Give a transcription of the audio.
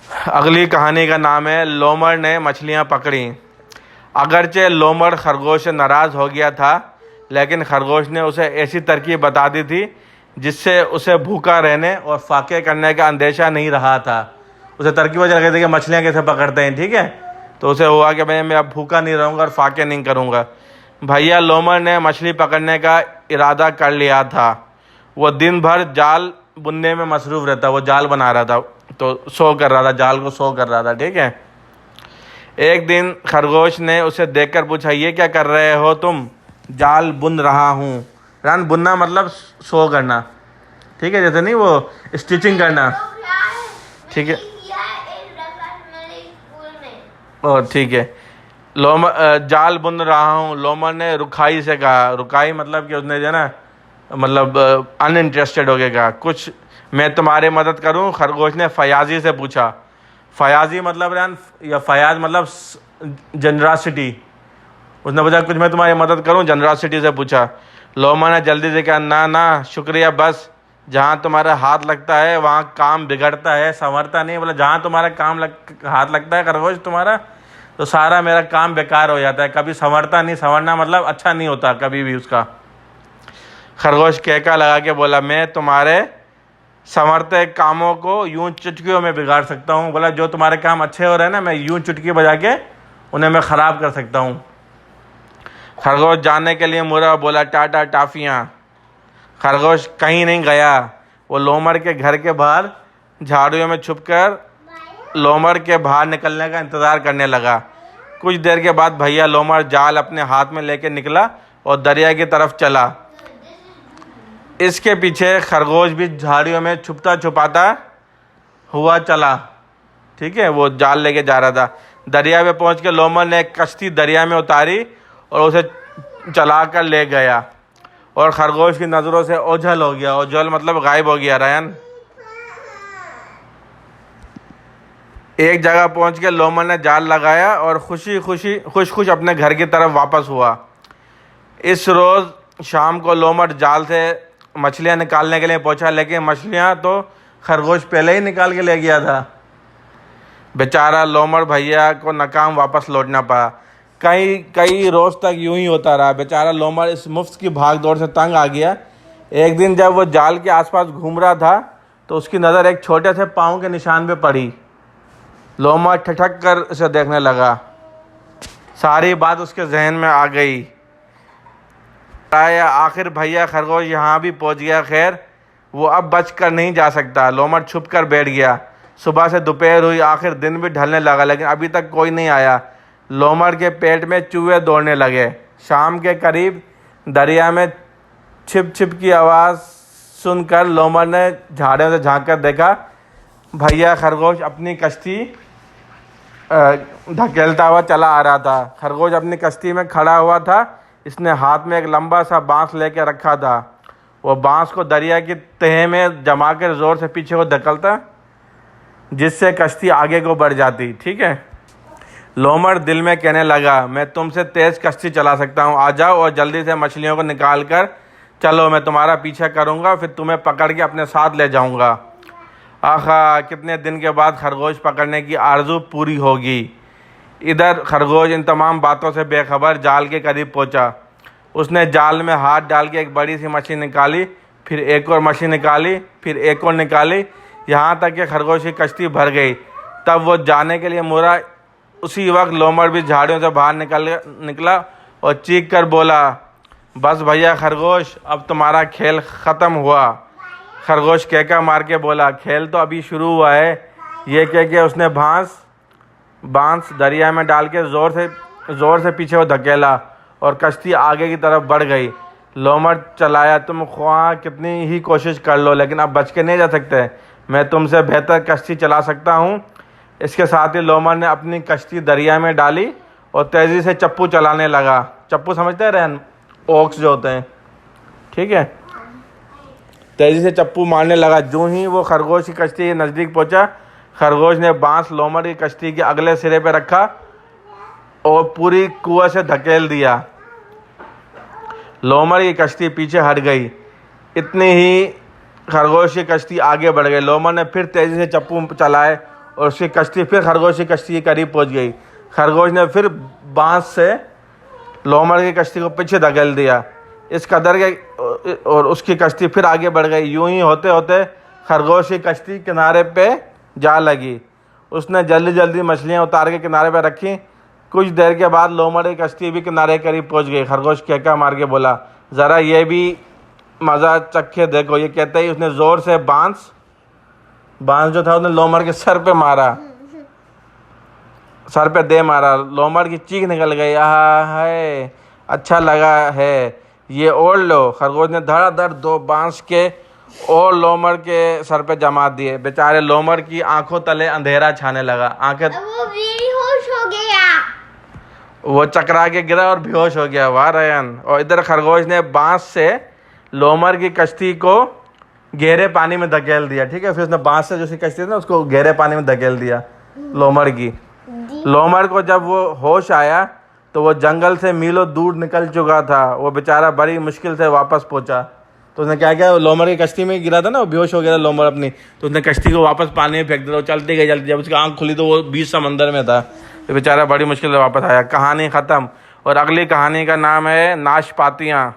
अगली कहानी का नाम है लोमड़ ने मछलियाँ पकड़ी। अगरचे लोमड़ खरगोश से नाराज़ हो गया था, लेकिन खरगोश ने उसे ऐसी तरकीब बता दी थी जिससे उसे भूखा रहने और फाके करने का अंदेशा नहीं रहा था। उसे तरकीब चल गई थी कि मछलियाँ कैसे पकड़ते हैं, ठीक है। तो उसे हुआ कि मैं अब भूखा नहीं रहूँगा और फाके नहीं करूँगा। भैया लोमड़ ने मछली पकड़ने का इरादा कर लिया था। वो दिन भर जाल बुनने में मसरूफ़ रहता, वो जाल बना रहा था, तो शो कर रहा था, जाल को शो कर रहा था, ठीक है। एक दिन खरगोश ने उसे देखकर पूछा, ये क्या कर रहे हो तुम? जाल बुन रहा हूँ। रन बुनना मतलब शो करना, ठीक है, जैसे नहीं वो स्टिचिंग करना, ठीक है। ओ ठीक है। जाल बुन रहा हूँ, लोमड़ ने रुखाई से कहा। रुखाई मतलब कि उसने जो ना मतलब अनइंटरेस्टेड हो गया कहा, कुछ मैं तुम्हारी मदद करूं? खरगोश ने फयाजी से पूछा। फयाजी मतलब या फयाज मतलब जनरासिटी। उसने पूछा कुछ मैं तुम्हारी मदद करूं, जनरासिटी से पूछा। लोमड़ ने जल्दी से कहा, ना ना शुक्रिया, बस जहाँ तुम्हारा हाथ लगता है वहाँ काम बिगड़ता है, संवरता नहीं। बोला जहाँ तुम्हारा हाथ लगता है खरगोश तुम्हारा, तो सारा मेरा काम बेकार हो जाता है, कभी संवरता नहीं। संवरना मतलब अच्छा नहीं होता कभी भी उसका। खरगोश कहका लगा के बोला, मैं तुम्हारे संवरते कामों को यूं चुटकियों में बिगाड़ सकता हूँ। बोला जो तुम्हारे काम अच्छे हो रहे हैं ना, मैं यूं चुटकी बजा के उन्हें मैं ख़राब कर सकता हूँ। खरगोश जाने के लिए मुड़ा, बोला टाटा टाफियाँ। खरगोश कहीं नहीं गया। वो लोमड़ के घर के बाहर झाड़ियों में छुपकर लोमड़ के बाहर निकलने का इंतज़ार करने लगा। कुछ देर के बाद भैया लोमड़ जाल अपने हाथ में लेकर निकला और दरिया की तरफ चला। इसके पीछे खरगोश भी झाड़ियों में छुपता छुपाता हुआ चला, ठीक है। वो जाल लेके जा रहा था। दरिया में पहुंच के लोमड़ ने एक कश्ती दरिया में उतारी और उसे चला कर ले गया, और खरगोश की नज़रों से ओझल हो गया। ओझल मतलब गायब हो गया। रायन एक जगह पहुंच के लोमड़ ने जाल लगाया और खुश अपने घर की तरफ वापस हुआ। इस रोज़ शाम को लोमड़ जाल से मछलियाँ निकालने के लिए पहुंचा, लेकिन मछलियाँ तो खरगोश पहले ही निकाल के ले गया था। बेचारा लोमड़ भैया को नाकाम वापस लौटना पड़ा। कई रोज़ तक यूं ही होता रहा। बेचारा लोमड़ इस मुफ्त की भाग दौड़ से तंग आ गया। एक दिन जब वो जाल के आसपास घूम रहा था तो उसकी नज़र एक छोटे से पाँव के निशान पे पड़ी। लोमड़ ठठक कर उसे देखने लगा। सारी बात उसके जहन में आ गई। आखिर भैया खरगोश यहाँ भी पहुँच गया। खैर वो अब बच कर नहीं जा सकता। लोमड़ छुप कर बैठ गया। सुबह से दोपहर हुई, आखिर दिन भी ढलने लगा, लेकिन अभी तक कोई नहीं आया। लोमड़ के पेट में चूहे दौड़ने लगे। शाम के करीब दरिया में छिप छिप की आवाज़ सुनकर लोमड़ ने झाड़ियों से झांक कर देखा। भैया खरगोश अपनी कश्ती धकेलता हुआ चला आ रहा था। खरगोश अपनी कश्ती में खड़ा हुआ था। इसने हाथ में एक लंबा सा बांस लेकर रखा था। वो बांस को दरिया की तह में जमा कर ज़ोर से पीछे को धकेलता, जिससे कश्ती आगे को बढ़ जाती, ठीक है। लोमड़ दिल में कहने लगा, मैं तुमसे तेज़ कश्ती चला सकता हूँ, आ जाओ और जल्दी से मछलियों को निकाल कर चलो, मैं तुम्हारा पीछा करूँगा, फिर तुम्हें पकड़ के अपने साथ ले जाऊँगा। आहा, कितने दिन के बाद खरगोश पकड़ने की आरज़ू पूरी होगी। इधर खरगोश इन तमाम बातों से बेखबर जाल के करीब पहुंचा। उसने जाल में हाथ डाल के एक बड़ी सी मछली निकाली, फिर एक और मछली निकाली, फिर एक और निकाली, यहाँ तक कि खरगोश की कश्ती भर गई। तब वो जाने के लिए मुड़ा। उसी वक्त लोमड़ भी झाड़ियों से बाहर निकला और चीख कर बोला, बस भैया खरगोश, अब तुम्हारा खेल ख़त्म हुआ। खरगोश कहका मार के बोला, खेल तो अभी शुरू हुआ है। ये कह के उसने बांस दरिया में डाल के ज़ोर से पीछे वो धकेला और कश्ती आगे की तरफ बढ़ गई। लोमड़ चलाया, तुम ख्वाह कितनी ही कोशिश कर लो, लेकिन अब बच के नहीं जा सकते। मैं तुमसे बेहतर कश्ती चला सकता हूँ। इसके साथ ही लोमड़ ने अपनी कश्ती दरिया में डाली और तेज़ी से चप्पू चलाने लगा। चप्पू समझते हैं रहन, ओक्स जो होते हैं, ठीक है। तेज़ी से चप्पू मारने लगा। जो ही वो खरगोश की कश्ती के नज़दीक पहुँचा, खरगोश ने बांस लोमड़ की कश्ती के अगले सिरे पर रखा और पूरी कुएं से धकेल दिया। लोमड़ की कश्ती पीछे हट गई। इतनी ही खरगोश की कश्ती आगे बढ़ गई। लोमड़ ने फिर तेज़ी से चप्पू चलाए और उसकी कश्ती फिर खरगोश की कश्ती के करीब पहुंच गई। खरगोश ने फिर बांस से लोमड़ की कश्ती को पीछे धकेल दिया। इस कदर के और उसकी कश्ती फिर आगे बढ़ गई। यूं ही होते होते खरगोश की कश्ती किनारे पे जा लगी। उसने जल्दी जल्दी मछलियाँ उतार के किनारे पे रखी। कुछ देर के बाद लोमड़ की कश्ती भी किनारे के करीब पहुंच गई। खरगोश केका मार के बोला, ज़रा ये भी मज़ा चखे देखो। ये कहते ही उसने ज़ोर से बांस जो था उसने लोमड़ के सर पे मारा, सर पे दे मारा। लोमड़ की चीख निकल गई, आहा है अच्छा लगा है, ये ओढ़ लो। खरगोश ने धड़ाधड़ 2 बांस के और लोमड़ के सर पे जमा दिए। बेचारे लोमड़ की आंखों तले अंधेरा छाने लगा। आंखें वो बेहोश हो गया, वो चकरा के गिरा और बेहोश हो गया। वाह रयन। और इधर खरगोश ने बांस से लोमड़ की कश्ती को गहरे पानी में धकेल दिया। ठीक है, फिर उसने बांस से जो सी कश्ती थी ना उसको गहरे पानी में धकेल दिया लोमड़ की। लोमड़ को जब वो होश आया तो वो जंगल से मीलों दूर निकल चुका था। वो बेचारा बड़ी मुश्किल से वापस पहुंचा। तो उसने क्या किया, लोमड़ की कश्ती में गिरा था ना, वो बेहोश हो गया था लोमड़ अपनी, तो उसने कश्ती को वापस पानी में फेंक दिया। वो चलती गई चलती, जब उसकी आंख खुली तो वो बीच समंदर में था। तो बेचारा बड़ी मुश्किल से वापस आया। कहानी ख़त्म। और अगली कहानी का नाम है नाशपातियाँ।